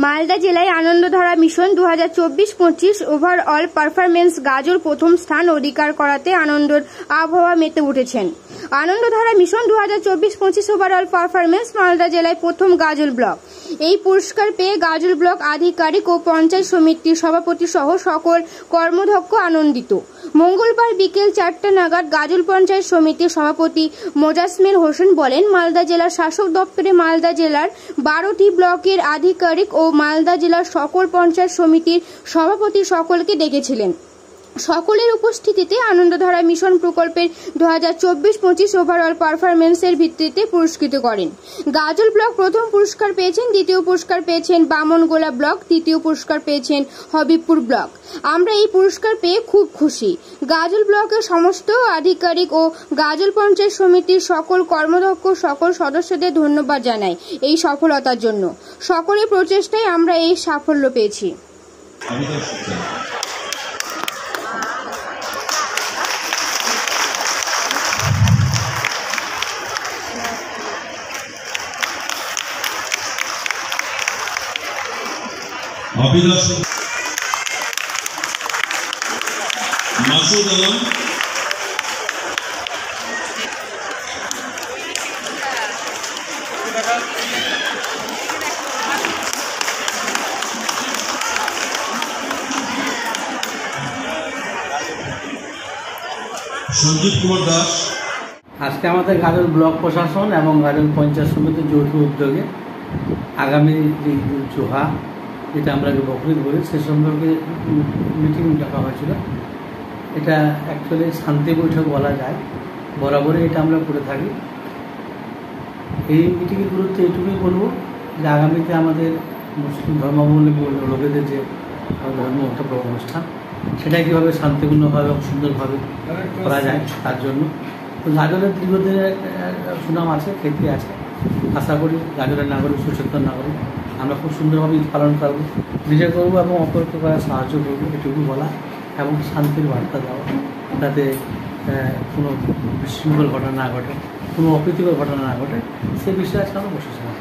মালদা জেলায় Anandadhara mission 2024-25 overall performance গাজল প্রথম স্থান অধিকার করাতে আনন্দের আবহাওয়া মেতে উঠেছেন। Anandadhara mission 2024-25 overall performance Malda জেলায় প্রথম গাজল ব্লক। এই পুরস্কার পেয়ে গাজল ব্লক আধিকারিক ও পঞ্চায়েত সমিতির সভাপতি সহ সকল কর্মধ্যক্ষ আনন্দিত। মঙ্গলবার বিকেল 4টা নাগাদ গাজল পঞ্চায়েত সমিতির সভাপতি মোজাসমেল হোসেন বলেন, মালদা জেলার শাসক দপ্তরে মালদা জেলার 12টি ব্লকের আধিকারিক ও মালদা জেলার সকল পঞ্চায়েত সমিতির সভাপতি সকলকে ডেকেছিলেন। সকলের উপস্থিতিতে আনন্দধারা মিশন প্রকল্পের 2024-25 ওভারঅল পারফরমেন্সের ভিত্তিতে পুরস্কৃত করেন। গাজল ব্লক প্রথম পুরস্কার পেয়েছেন, দ্বিতীয় পুরস্কার পেয়েছেন বামনগোলা ব্লক, তৃতীয় পুরস্কার পেয়েছেন হবিবপুর ব্লক। আমরা এই পুরস্কার পেয়ে খুব খুশি। গাজল ব্লকের সমস্ত আধিকারিক ও গাজল পঞ্চায়েত সমিতির সকল কর্মদক্ষ সকল সদস্যদের ধন্যবাদ জানাই এই সফলতার জন্য। সকলের প্রচেষ্টায় আমরা এই সাফল্য পেয়েছি। মাসুদ আলম, সঞ্জিত কুমার দাস। আজকে আমাদের গাজল ব্লক প্রশাসন এবং গাজল পঞ্চায়েত সমিতির যৌথ উদ্যোগে আগামী যে ঈদুল জোহা, যেটা আমরা বকরিদ বলি, সে সম্পর্কে মিটিং ডাকা হয়েছিল। এটা অ্যাকচুয়ালি শান্তি বৈঠক বলা যায়, বরাবরই এটা আমরা করে থাকি। এই মিটিংয়ের গুরুত্ব এইটুকুই বলবো যে আগামীতে আমাদের মুসলিম ধর্মাবলম্বী লোকেদের যে ধর্ম অনুষ্ঠান, সেটা কীভাবে শান্তিপূর্ণভাবে এবং সুন্দরভাবে করা যায় তার জন্য গাজলের দীর্ঘদিনের সুনাম আছে, খ্যাতি আছে। আশা করি গাজলের নাগরিক সচেতন নাগরিক আমরা খুব সুন্দরভাবে ঈদ পালন করবো, নিজে করবো এবং অপরকে করার সাহায্য করবো, এটুকু বলা এবং শান্তির বার্তা দেওয়া, যাতে কোনো বিশৃঙ্খল ঘটনা না ঘটে, কোনো অপ্রীতিকর ঘটনা না ঘটে, সে বিষয়ে আজকে আমরা বসেছিলাম।